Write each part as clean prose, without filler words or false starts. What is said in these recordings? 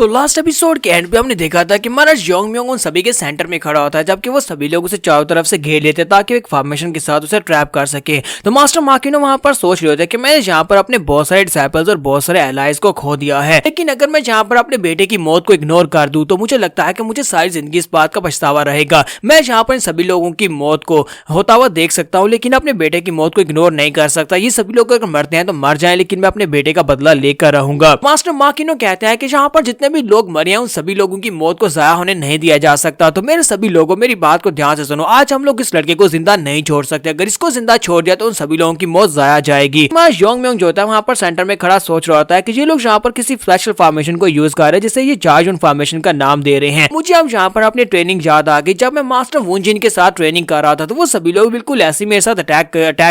तो last episode के and पे हमने देखा था कि हमारा योंग म्योंग उन सभी के सेंटर में खड़ा होता है, जबकि वो सभी लोग उसे चारों तरफ से घेर लेते ताकि एक फॉर्मेशन के साथ उसे ट्रैप कर सके। तो मास्टर माकिनो वहां पर सोच रहे होते कि मैं यहाँ पर अपने बहुत सारे डिसाइपल्स और बहुत सारे एलाइज को खो दिया है, लेकिन अगर मैं यहाँ पर अपने बेटे की मौत को इग्नोर कर दूं तो मुझे लगता है कि मुझे सारी जिंदगी इस बात का पछतावा रहेगा। मैं यहाँ पर इन सभी लोगों की मौत को होता हुआ देख सकता हूँ, लेकिन अपने बेटे की मौत को इग्नोर नहीं कर सकता। ये सभी लोग अगर मरते हैं तो मर जाए, लेकिन मैं अपने बेटे का बदला लेकर रहूंगा। मास्टर माकिनो कहते हैं कि यहाँ पर जितने भी लोग मरे हैं उन सभी लोगों की मौत को जाया होने नहीं दिया जा सकता। तो मेरे सभी लोगों, मेरी बात को ध्यान से सुनो, आज हम लोग इस लड़के को जिंदा नहीं छोड़ सकते। अगर इसको जिंदा छोड़ दिया तो उन सभी लोगों की मौत जाया जाएगी। योंग म्योंग जो होता है वहां पर सेंटर में खड़ा सोच रहा होता है कि ये लोग यहाँ पर किसी स्पेशल फॉर्मेशन को यूज कर रहे हैं, जिसे ये जार्जन फॉर्मेशन का नाम दे रहे हैं। मुझे अब यहाँ पर अपनी ट्रेनिंग याद आ गई। जब मैं मास्टर वुनजिन के साथ ट्रेनिंग कर रहा था तो वो सभी लोग बिल्कुल ऐसे मेरे साथ अटैक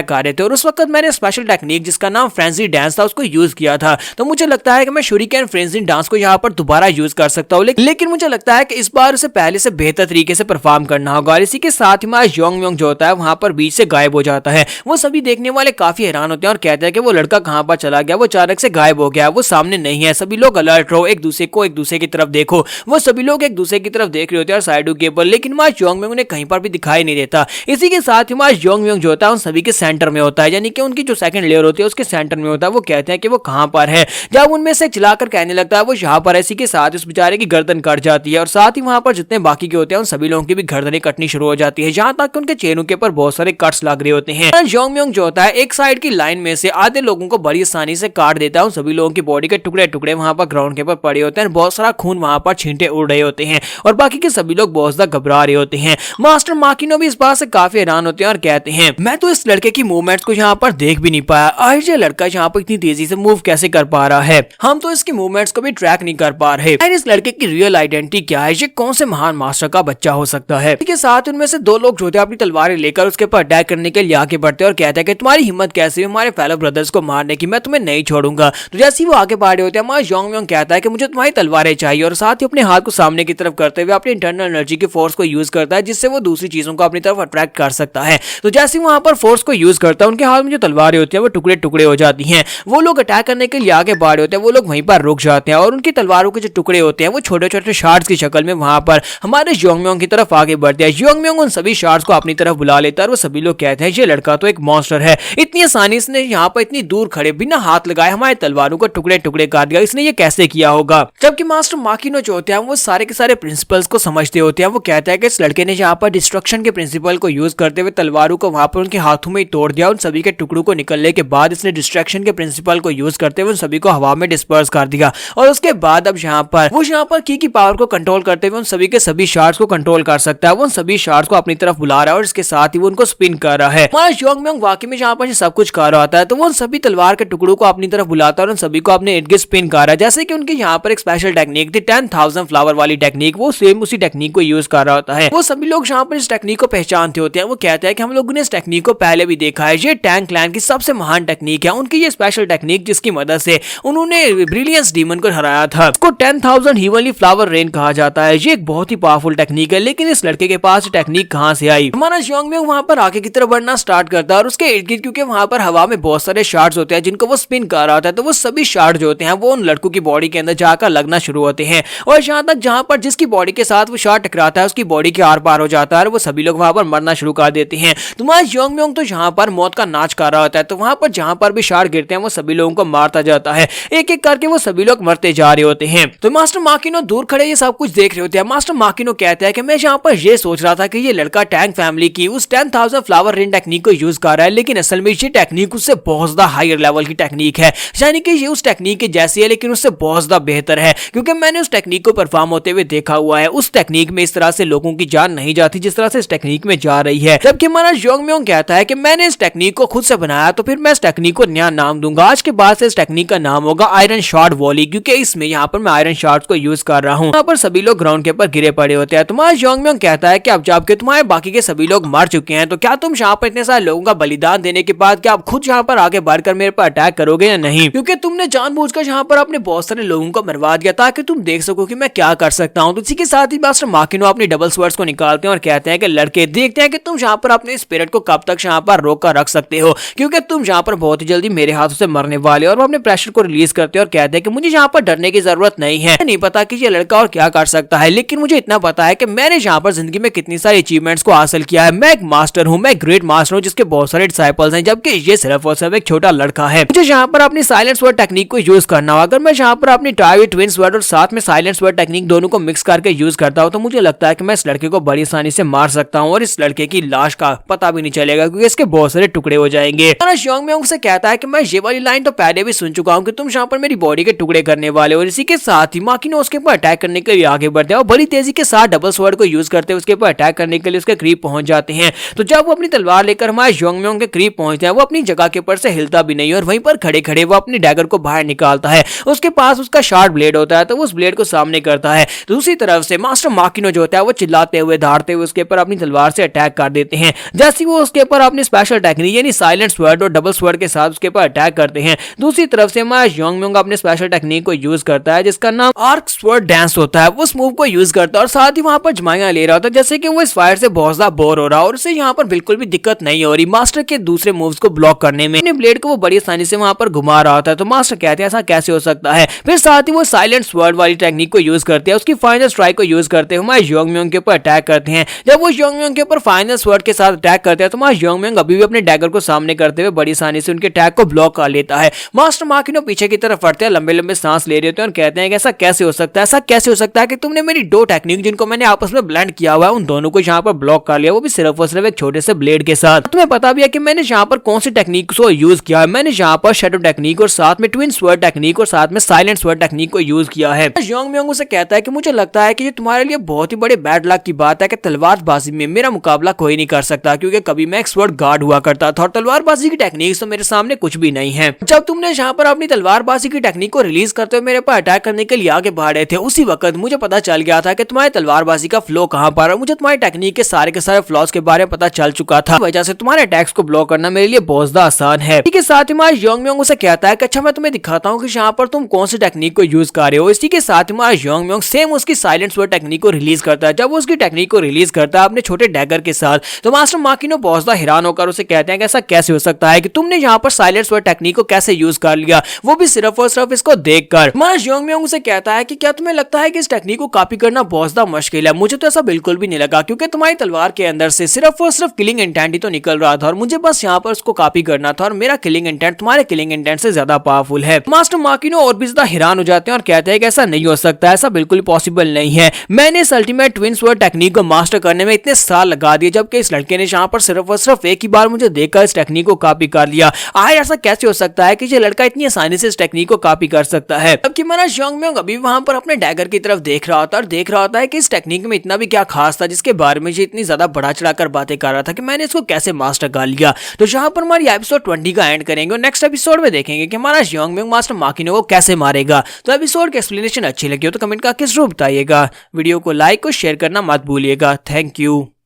कर रहे थे, और उस वक्त मैंने स्पेशल टेक्निक जिसका नाम फ्रेंजी डांस था उसको यूज किया था। तो मुझे लगता है कि मैं शूरिकेन फ्रेंजी डांस को यहाँ पर दोबारा यूज कर सकता हूँ, लेकिन मुझे लगता है कि इस बार उसे पहले से बेहतर तरीके से परफॉर्म करना होगा। और इसी के साथ ही हमारा योंग म्योंग जो होता है वहां पर बीच से गायब हो जाता है। वो सभी देखने वाले काफी हैरान होते हैं और कहते हैं कि वो लड़का कहां पर चला गया, वो अचानक से गायब हो गया, वो सामने नहीं है। सभी लोग अलर्ट रहो, एक दूसरे की तरफ देखो। वो सभी लोग एक दूसरे की तरफ देख रहे होते हैं साइडों के ऊपर, लेकिन हमारा योंग म्योंग उन्हें कहीं पर भी दिखाई नहीं देता। इसी के साथ ही हमारा योंग म्योंग जो होता है उन सभी के सेंटर में होता है, यानी कि उनकी जो सेकंड लेयर होती है उसके सेंटर में होता है। वो कहते हैं कि वो कहां पर है। जब उनमें से चलाकर कहने लगता है वो यहाँ पर है, इसी के साथ उस बेचारे की गर्दन कट जाती है, और साथ ही वहां पर जितने बाकी के होते हैं उन सभी लोगों की भी गर्दनें कटनी शुरू हो जाती है, जहां तक उनके चेहरों के ऊपर बहुत सारे कट्स लग रहे होते हैं। योंग म्योंग जो होता है एक साइड की लाइन में से आधे लोगों को बड़ी आसानी से काट देता है। उन सभी लोगों की बॉडी के टुकड़े टुकड़े वहां पर ग्राउंड के ऊपर पड़े होते हैं, बहुत सारा खून वहां पर छींटे उड़ रहे होते हैं, और बाकी के सभी लोग बहुत ज्यादा घबरा रहे होते हैं। मास्टर माकिनो भी इस बात से काफी हैरान होते हैं और कहते हैं मैं तो इस लड़के की मूवमेंट्स को यहाँ पर देख भी नहीं पाया। आज ये लड़का यहाँ पर इतनी तेजी से मूव कैसे कर पा रहा है, हम तो इसकी मूवमेंट्स को भी ट्रैक नहीं कर पा रहे। इस लड़के की रियल आइडेंटिटी क्या है, ये कौन से महान मास्टर का बच्चा हो सकता है। इसके साथ उनमें से दो लोग जो होते हैं अपनी तलवारें लेकर उसके ऊपर अटैक करने के लिए आगे बढ़ते हैं और कहते हैं कि तुम्हारी हिम्मत कैसे हमारे फेलो ब्रदर्स को मारने की, मैं तुम्हें नहीं छोड़ूंगा। तो जैसे ही वो आगे बढ़ रहे होते हैं हमारा योंग म्योंग कहता है कि मुझे तुम्हारी तलवारें चाहिए, और साथ ही अपने हाथ को सामने की तरफ करते हुए अपनी इंटरनल एनर्जी की फोर्स को यूज करता है, जिससे वो दूसरी चीजों को अपनी तरफ अट्रैक्ट कर सकता है। तो जैसे ही वहां पर फोर्स को यूज करता है उनके हाथ में जो तलवारें होती है वो टुकड़े टुकड़े हो जाती हैं। वो लोग अटैक करने के लिए आगे बढ़ रहे होते हैं, वो लोग वहीं पर रुक जाते हैं, और उनकी तलवारों के जो टुकड़े होते हैं वो छोटे छोटे शार्ट्स की शक्ल में वहां पर हमारे योंग म्योंग की तरफ आगे बढ़ते हैं। योंग म्योंग उन सभी शार्ट्स को अपनी तरफ बुला लेता है, और वो सभी लोग कहते हैं ये लड़का तो एक मॉन्स्टर है, इतनी आसानी से यहाँ पर इतनी दूर खड़े बिना हाथ लगाए हमारे तलवारों को टुकड़े टुकड़े कर दिया, इसने ये कैसे किया होगा। जबकि मास्टर माकिनो जो होते हैं वो सारे के सारे प्रिंसिपल्स को समझते होते हैं। वो कहता है कि इस लड़के ने यहाँ पर डिस्ट्रक्शन के प्रिंसिपल को यूज करते हुए तलवारों को वहां पर उनके हाथों में ही तोड़ दिया। उन सभी के टुकड़ों को निकलने के बाद इसने डिस्ट्रक्शन के प्रिंसिपल को यूज करते हुए उन सभी को हवा में डिस्पर्स कर दिया, और उसके बाद अब यहाँ पर की पावर को कंट्रोल करते हुए उन सभी के सभी शार्ट्स को कंट्रोल कर सकता है। वो उन सभी शार्ट्स को अपनी तरफ बुला रहा है और इसके साथ ही वो उनको स्पिन कर रहा है। हमारा योंग म्योंग वाकई में यहाँ पर सब कुछ कर रहा होता है, तो वो उन सभी तलवार के टुकड़ों को अपनी तरफ बुलाता है और उन सभी को अपने इर्द गिर्द स्पिन कर रहा है। जैसे कि उनके यहाँ पर एक स्पेशल टेक्निक थी 10,000 फ्लावर वाली टेक्निक, वो सेम उसी टेक्निक को यूज कर रहा होता है। वो सभी लोग यहाँ पर इस टेक्निक को पहचानते होते हैं। वो कहते हैं कि हम लोगों ने इस टेक्निक को पहले भी देखा है, ये टैंग क्लैन की सबसे महान टेक्निक है। उनकी ये स्पेशल टेक्निक जिसकी मदद से उन्होंने ब्रिलियंस डीमन को हराया था, उसको 10,000 हेवनली फ्लावर रेन कहा जाता है। ये एक बहुत ही पावरफुल टेक्निक है, लेकिन इस लड़के के पास टेक्निक कहां से आई। हमारा योंग म्योंग वहां पर आगे की तरफ बढ़ना स्टार्ट करता है, और उसके इर्द गिर्द क्योंकि वहां पर हवा में बहुत सारे शार्ट्स होते हैं जिनको वो स्पिन कर रहा होता है, तो वो सभी शार्ट जो होते हैं वो उन लड़कों की बॉडी के अंदर जाकर लगना शुरू होते हैं, और यहाँ तक जहां पर जिसकी बॉडी के साथ वो शार्ट टकराता है उसकी बॉडी के आर पार हो जाता है, और वो सभी लोग वहां पर मरना शुरू कर देते हैं। तुम्हारा योंग म्योंग तो यहाँ पर मौत का नाच कर रहा होता है, तो वहां पर जहां पर भी शार्ट गिरते हैं वो सभी लोगों को मारता जाता है, एक एक करके वो सभी लोग मरते जा रहे होते हैं। तो मास्टर माकिनो दूर खड़े ये सब कुछ देख रहे होते हैं। मास्टर माकिनो कहता है कि मैं यहाँ पर ये सोच रहा था कि ये लड़का टैंग फैमिली की उस 10,000 फ्लावर रेन टेक्निक को यूज कर रहा है, लेकिन असल में ये टेक्निक उससे बहुत ज्यादा हायर लेवल की टेक्निक है, यानी कि ये उस टेक्निक के जैसी है लेकिन उससे बहुत ज्यादा बेहतर है, क्योंकि मैंने उस टेक्निक को परफॉर्म होते हुए देखा हुआ है। उस टेक्निक में इस तरह से लोगों की जान नहीं जाती जिस तरह से इस टेक्निक में जा रही है। जबकि हमारा योंग म्योंग कहता है कि मैंने इस टेक्निक को खुद से बनाया, तो फिर मैं इस टेक्निक को नया नाम दूंगा। आज के बाद से इस टेक्निक का नाम होगा आयरन शॉट वॉली, क्योंकि इसमें यहाँ पर मैं आयरन शॉट्स को यूज कर रहा हूँ। यहाँ पर सभी लोग ग्राउंड के ऊपर गिरे पड़े होते हैं। तुम्हारा योंग म्योंग कहता है कि अब जबकि तुम्हारे बाकी के सभी लोग मर चुके हैं, तो क्या तुम यहाँ पर इतने सारे लोगों का बलिदान देने के बाद क्या आप खुद यहाँ पर आगे बढ़कर मेरे पर अटैक करोगे या नहीं, क्योंकि तुमने जानबूझकर यहाँ पर अपने बहुत सारे लोगों को मरवा दिया ताकि तुम देख सको कि मैं क्या कर सकता हूँ। तो इसी के साथ ही मास्टर माकिनो अपनी डबल स्वर्ड्स को निकालते हैं और कहते हैं कि लड़के देखते हैं कि तुम यहाँ पर अपने स्पिरिट को कब तक यहाँ पर रोक कर रख सकते हो, क्योंकि तुम यहाँ पर बहुत ही जल्दी मेरे हाथों से मरने वाले हो। और वो अपने प्रेशर को रिलीज करते हैं और कहते हैं कि मुझे यहाँ पर डरने की जरूरत हिम्मत नहीं है। नहीं पता कि ये लड़का और क्या कर सकता है, लेकिन मुझे इतना पता है कि मैंने यहाँ पर जिंदगी में कितनी सारी अचीवमेंट्स को हासिल किया है। मैं एक मास्टर हूँ, मैं ग्रेट मास्टर हूँ जिसके बहुत सारे डिसाइपल्स हैं, जबकि ये सिर्फ और सिर्फ एक छोटा लड़का है। मुझे यहाँ पर अपनी साइलेंट वर्ड टेक्निक को यूज करना होगा। अगर मैं यहाँ पर अपनी टाइवी ट्विंस वर्ड और साथ में साइलेंट वर्ड टेक्निक दोनों को मिक्स करके यूज करता हूँ तो मुझे लगता है कि मैं इस लड़के को बड़ी आसानी से मार सकता हूँ और इस लड़के की लाश का पता भी नहीं चलेगा क्योंकि इसके बहुत सारे टुकड़े हो जाएंगे। योंग म्योंग से कहता है कि मैं ये वाली लाइन तो पहले भी सुन चुका हूँ कि तुम यहाँ पर मेरी बॉडी के टुकड़े करने वाले हो। और इसी के साथ ही माकिनो उसके ऊपर अटैक करने के लिए आगे बढ़ते हैं और बड़ी तेजी के साथ डबल स्वॉर्ड को यूज करते हैं उसके ऊपर अटैक करने के लिए उसके करीब पहुंच जाते हैं। तो जब वो अपनी तलवार लेकर हमारे योंग म्योंग के करीब पहुंचते हैं वो अपनी जगह के ऊपर से हिलता भी नहीं और वहीं पर खड़े खड़े वो अपनी डैगर को बाहर निकालता है। उसके पास उसका शार्प ब्लेड होता है तो वो उस ब्लेड को सामने करता है। दूसरी तरफ से मास्टर माकिनो जो होता है वो चिल्लाते हुए दहाड़ते हुए उसके ऊपर अपनी तलवार से अटैक कर देते हैं। जैसे वो उसके ऊपर अपनी स्पेशल टेक्निक यानी साइलेंट स्वर्ड और डबल स्वर्ड के साथ उसके ऊपर अटैक करते हैं। दूसरी तरफ से हमारा योंग म्योंग अपने स्पेशल टेक्निक को यूज करता है जिसका नाम आर्क स्वर्ड डांस होता है। वो उस मूव को यूज करता है और साथ ही वहां पर जमाइयां ले रहा होता है जैसे कि वो इस फायर से बहुत ज्यादा बोर हो रहा है और उसे यहाँ पर बिल्कुल भी दिक्कत नहीं हो रही मास्टर के दूसरे मूव्स को ब्लॉक करने में। अपने ब्लेड को वो बड़ी आसानी से वहां पर घुमा रहा होता है तो मास्टर कहते हैं ऐसा कैसे हो सकता है। फिर साथ ही वो साइलेंट स्वर्ड वाली टेक्निक को यूज करते हैं। उसकी फाइनल स्ट्राइक को यूज करते हुए हमारे योंग म्योंग के ऊपर अटैक करते हैं। जब वो योंग म्योंग के ऊपर फाइनल स्वर्ड के साथ अटैक करते हैं तो हमारे योंग म्योंग अभी भी अपने डैगर को सामने करते हुए बड़ी आसानी से उनके अटैक को ब्लॉक कर लेता है। मास्टर माकिनो पीछे की तरफ हटते हैं, लंबे लंबे सांस ले रहे होते हैं और कहते हैं कि ऐसा कैसे हो सकता है, ऐसा कैसे हो सकता है कि तुमने मेरी दो टेक्निक जिनको मैंने आपस में ब्लेंड किया हुआ है उन दोनों को यहाँ पर ब्लॉक कर लिया, वो भी सिर्फ और सिर्फ एक छोटे से ब्लेड के साथ। तुम्हें पता भी है कि मैंने यहाँ पर कौन सी टेक्निक को यूज किया है। मैंने यहाँ पर शैडो टेक्निक और साथ में ट्विन स्वर्ड टेक्निक और साथ में साइलेंट स्वर्ड टेक्निक को यूज किया है। योंग म्योंग से कहता है कि मुझे लगता है कि ये तुम्हारे लिए बहुत ही बड़े बैड लक की बात है कि तलवारबाजी में मेरा मुकाबला कोई नहीं कर सकता क्योंकि कभी मैं एक स्वर्ड गार्ड हुआ करता था और तलवारबाजी की टेक्निक तो मेरे सामने कुछ भी नहीं है। जब तुमने यहाँ पर अपनी तलवारबाजी की टेक्निक को रिलीज करते हुए मेरे पर अटैक करने के लिए आगे बढ़ रहे थे उसी वक्त मुझे पता चल गया था कि तुम्हारी तलवारबाजी का फ्लो कहाँ पर है। मुझे तुम्हारी टेक्निक के सारे फ्लॉज के बारे में पता चल चुका था, वजह से तुम्हारे अटैक्स को ब्लॉक करना मेरे लिए बहुत ज्यादा आसान है। इसी के साथ ही हमारे योंग म्योंग से कहता है कि अच्छा मैं तुम्हें दिखाता हूँ कि यहाँ पर तुम कौन सी टेक्निक को यूज कर रहे हो। इसी के साथ हमारा योंग म्योंग सेम उसकी साइलेंट स्वर्ड टेक्निक को रिलीज करता है। जब वो उसकी टेक्निक को रिलीज करता है अपने छोटे डैगर के साथ तो मास्टर माकिनो बहुत ज्यादा हैरान होकर उसे कहते हैं कि ऐसा कैसे हो सकता है कि तुमने यहाँ पर साइलेंट स्वर्ड टेक्निक को कैसे यूज कर लिया, वो भी सिर्फ और सिर्फ इसको देखकर। हमारा योंग म्योंग से कहता है कि क्या तुम्हें लगता है कि इस टेक्निक को कॉपी करना बहुत ज्यादा मुश्किल है। मुझे तो ऐसा बिल्कुल भी नहीं लगा क्योंकि तुम्हारी तलवार के अंदर से सिर्फ और सिर्फ किलिंग इंटेंट ही तो निकल रहा था और मुझे बस यहाँ पर उसको कॉपी करना था और मेरा किलिंग इंटेंट तुम्हारे किलिंग इंटेंट से ज्यादा पावरफुल है। मास्टर माकिनो और भी ज्यादा हैरान हो जाते हैं और कहते हैं कि ऐसा नहीं हो सकता, ऐसा बिल्कुल पॉसिबल नहीं है। मैंने इस अल्टीमेट ट्विन स्वर्ड टेक्निक को मास्टर करने में इतने साल लगा दिए जबकि इस लड़के ने यहाँ पर सिर्फ और सिर्फ एक ही बार मुझे देखकर इस टेक्निक को कॉपी कर लिया। आखिर ऐसा कैसे हो सकता है कि ये लड़का इतनी आसानी से इस टेक्निक को कॉपी कर सकता है। जबकि हमारा योंग म्योंग अभी वहां पर अपने डैगर की तरफ देख रहा होता है और देख रहा होता है कि इस टेक्निक में इतना भी क्या खास था जिसके बारे में ये इतनी ज्यादा बढ़ा चढ़ाकर बातें कर रहा था कि मैंने इसको कैसे मास्टर कर लिया। तो यहाँ पर हमारी एपिसोड 20 का एंड करेंगे और नेक्स्ट एपिसोड में देखेंगे कि हमारा योंग म्योंग मास्टर माकिनो को कैसे मारेगा। तो एपिसोड की एक्सप्लेनेशन अच्छी लगी हो तो कमेंट करके जरूर बताइएगा। वीडियो को लाइक और शेयर करना मत भूलिएगा। Thank you.